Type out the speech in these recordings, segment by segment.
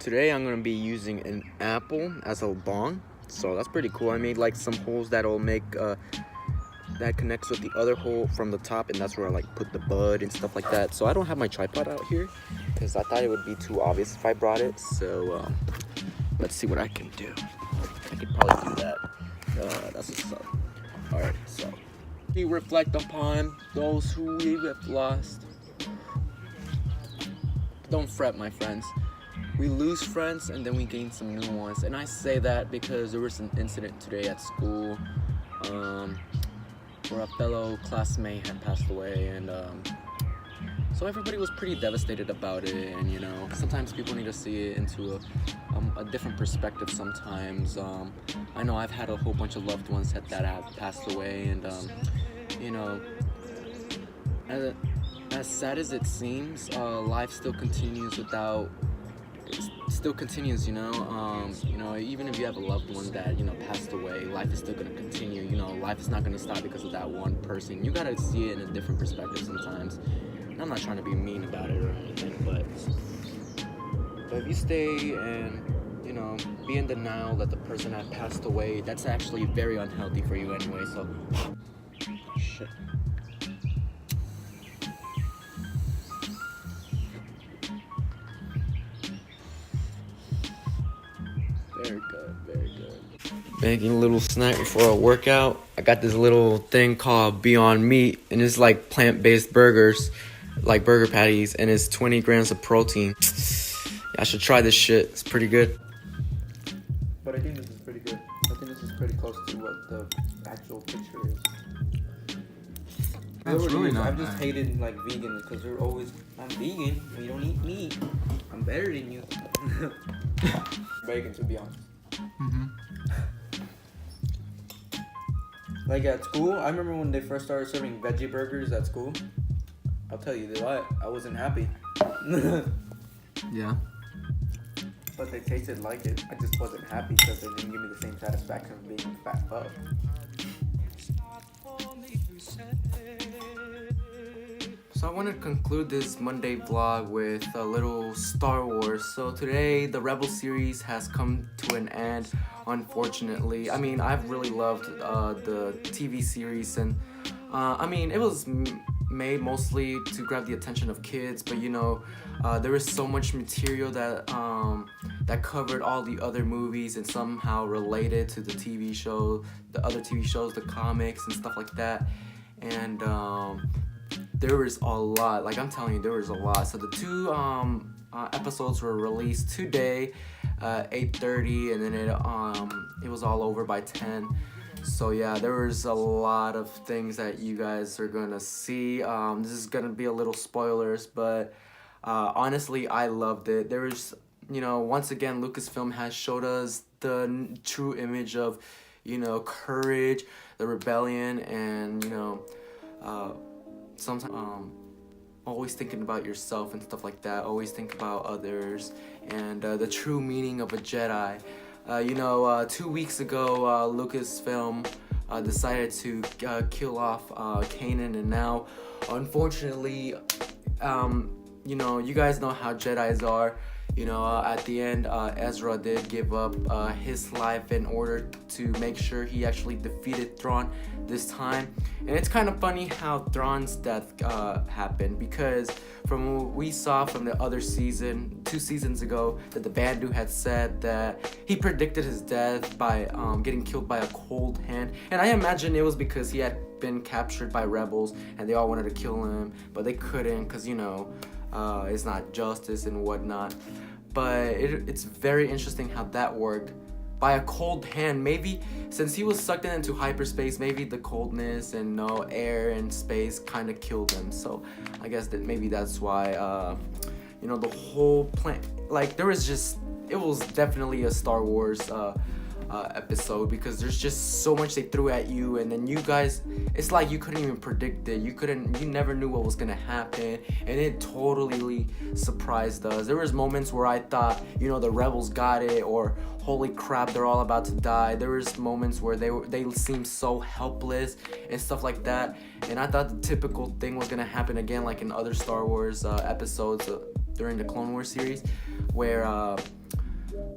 Today I'm gonna be using an apple as a bong, so that's pretty cool. I made like some holes that'll make that connects with the other hole from the top, and that's where I like put the bud and stuff like that. So I don't have my tripod out here because I thought it would be too obvious if I brought it. So let's see what I can do. I could probably do that. That's what's up. All right, so we reflect upon those who we have lost. Don't fret, my friends. We lose friends and then we gain some new ones. And I say that because there was an incident today at school where a fellow classmate had passed away, and so everybody was pretty devastated about it. And you know, sometimes people need to see it into a different perspective sometimes. I know I've had a whole bunch of loved ones that have passed away, and you know, as sad as it seems, life still continues you know, even if you have a loved one that, you know, passed away, life is still going to continue. You know, life is not going to stop because of that one person. You got to see it in a different perspective sometimes. And I'm not trying to be mean about it or anything, but if you stay and, you know, be in denial that the person had passed away, that's actually very unhealthy for you anyway. So shit. Very good, very good. Making a little snack before a workout. I got this little thing called Beyond Meat, and it's like plant-based burgers, like burger patties, and it's 20 grams of protein. I should try this shit. It's pretty good. But I think this is pretty good. I think this is pretty close to what the actual picture is. That's really not I've just bad. hated like vegans because they're always, I'm vegan, we don't eat meat. I'm better than you. Bacon, to be honest. Mm-hmm. Like at school, I remember when they first started serving veggie burgers at school. I'll tell you what, I wasn't happy. Yeah. But they tasted like it. I just wasn't happy because they didn't give me the same satisfaction of being a fat fuck. So I want to conclude this Monday vlog with a little Star Wars. So today the Rebel series has come to an end, unfortunately. I mean, I've really loved the TV series, and I mean, it was made mostly to grab the attention of kids, but you know, there was so much material that that covered all the other movies and somehow related to the TV show, the other TV shows, the comics and stuff like that. And there was a lot, like I'm telling you, there was a lot. So the two episodes were released today, 8:30, and then it was all over by 10. So yeah, there was a lot of things that you guys are gonna see. This is gonna be a little spoilers, but honestly, I loved it. There was, you know, once again, Lucasfilm has showed us the true image of, you know, courage, the rebellion, and you know, sometimes always thinking about yourself and stuff like that. Always think about others and the true meaning of a Jedi. You know, 2 weeks ago, Lucasfilm decided to kill off Kanan, and now, unfortunately, you know, you guys know how Jedis are. You know, at the end, Ezra did give up his life in order to make sure he actually defeated Thrawn this time. And it's kind of funny how Thrawn's death happened, because from what we saw from the other season, 2 seasons ago, that the Bandu had said that he predicted his death by getting killed by a cold hand. And I imagine it was because he had been captured by rebels and they all wanted to kill him, but they couldn't because, you know, it's not justice and whatnot. But it's very interesting how that worked. By a cold hand, maybe since he was sucked into hyperspace, maybe the coldness and no air and space kind of killed him. So I guess that maybe that's why, you know, the whole plan, like it was definitely a Star Wars episode, because there's just so much they threw at you, and then you guys, it's like you couldn't even predict it. You never knew what was gonna happen, and it totally surprised us. There was moments where I thought, you know, the rebels got it, or holy crap, they're all about to die. There was moments where they seemed so helpless and stuff like that, and I thought the typical thing was gonna happen again, like in other Star Wars episodes during the Clone Wars series, where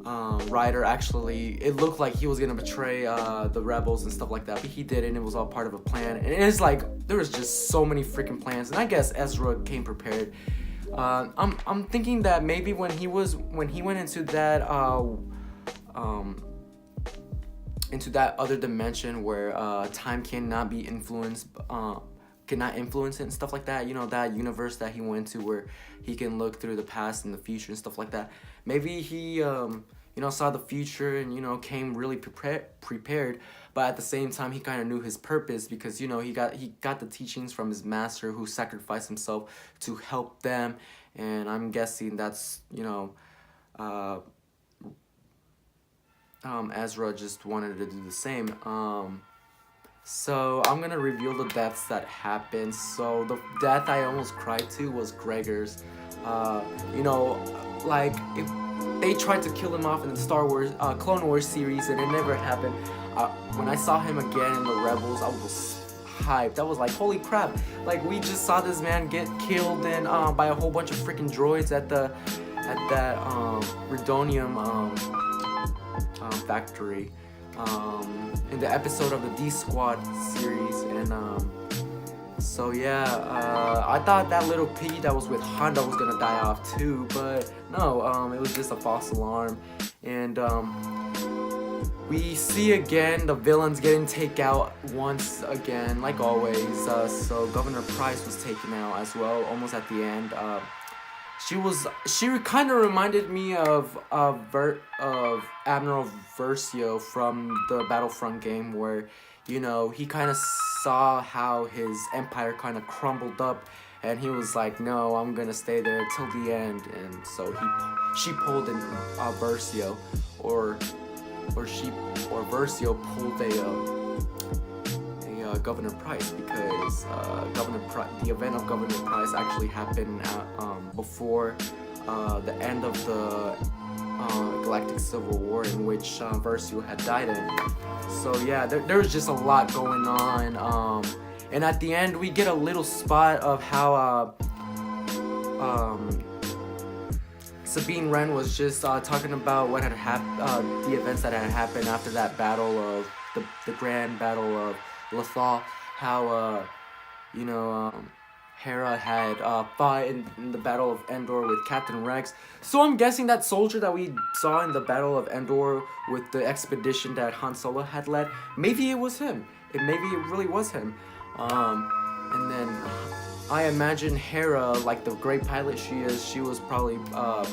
Ryder actually, it looked like he was gonna betray the rebels and stuff like that, but he didn't. It was all part of a plan, and it's like there was just so many freaking plans, and I guess Ezra came prepared. I'm thinking that maybe when he went into that other dimension where time cannot be influenced, cannot influence it and stuff like that. You know, that universe that he went to where he can look through the past and the future and stuff like that. Maybe he saw the future and came really prepared, but at the same time he kind of knew his purpose because he got the teachings from his master who sacrificed himself to help them, and I'm guessing that's Ezra just wanted to do the same. So I'm gonna reveal the deaths that happened. So the death I almost cried to was Gregor's. Like if they tried to kill him off in the Star Wars, Clone Wars series, and it never happened. When I saw him again in the Rebels, I was hyped. I was like, holy crap! Like we just saw this man get killed and by a whole bunch of freaking droids at that Redonium factory. In the episode of the D Squad series, and so yeah, I thought that little piggy that was with Honda was gonna die off too, but no, it was just a false alarm, and we see again the villains getting taken out once again, like always. So Governor Price was taken out as well, almost at the end. She kind of reminded me of Admiral Versio from the Battlefront game, where he kind of saw how his empire kind of crumbled up, and he was like, no, I'm gonna stay there till the end. And so she pulled in Versio, or Versio pulled a Governor Price, because the event of Governor Price actually happened before the end of the Galactic Civil War, in which Versio had died in. So yeah, there was just a lot going on, and at the end we get a little spot of how Sabine Wren was just talking about what had happened, the events that had happened after that battle of the grand battle of Lothal, how Hera had fought in the Battle of Endor with Captain Rex. So I'm guessing that soldier that we saw in the Battle of Endor with the expedition that Han Solo had led, maybe it was him. Maybe it really was him. And then I imagine Hera, like the great pilot she is, she was probably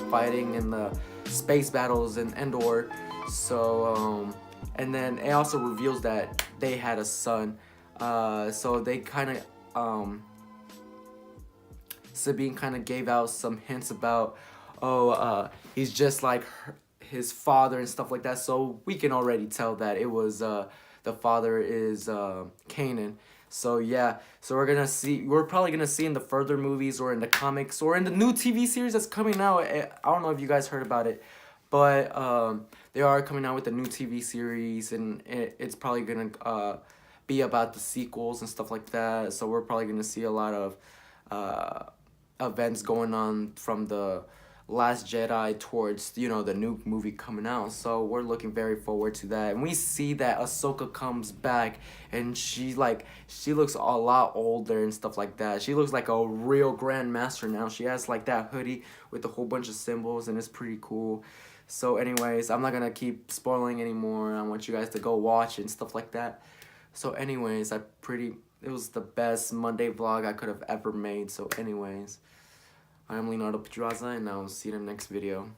fighting in the space battles in Endor. So and then it also reveals that they had a son. So they kind of Sabine kind of gave out some hints about, he's just like his father and stuff like that. So we can already tell that it was the father is Kanan. So yeah, so we're probably gonna see in the further movies or in the comics or in the new TV series that's coming out. I don't know if you guys heard about it, but they are coming out with a new TV series, and it's probably gonna be about the sequels and stuff like that. So we're probably gonna see a lot of events going on from the Last Jedi towards the new movie coming out. So we're looking very forward to that, and we see that Ahsoka comes back, and she looks a lot older and stuff like that. She looks like a real Grand Master now. She has like that hoodie with a whole bunch of symbols, and it's pretty cool. So anyways, I'm not gonna keep spoiling anymore. I want you guys to go watch it and stuff like that. So anyways, it was the best Monday vlog I could have ever made. So anyways, I'm Leonardo Pedraza, and I'll see you in the next video.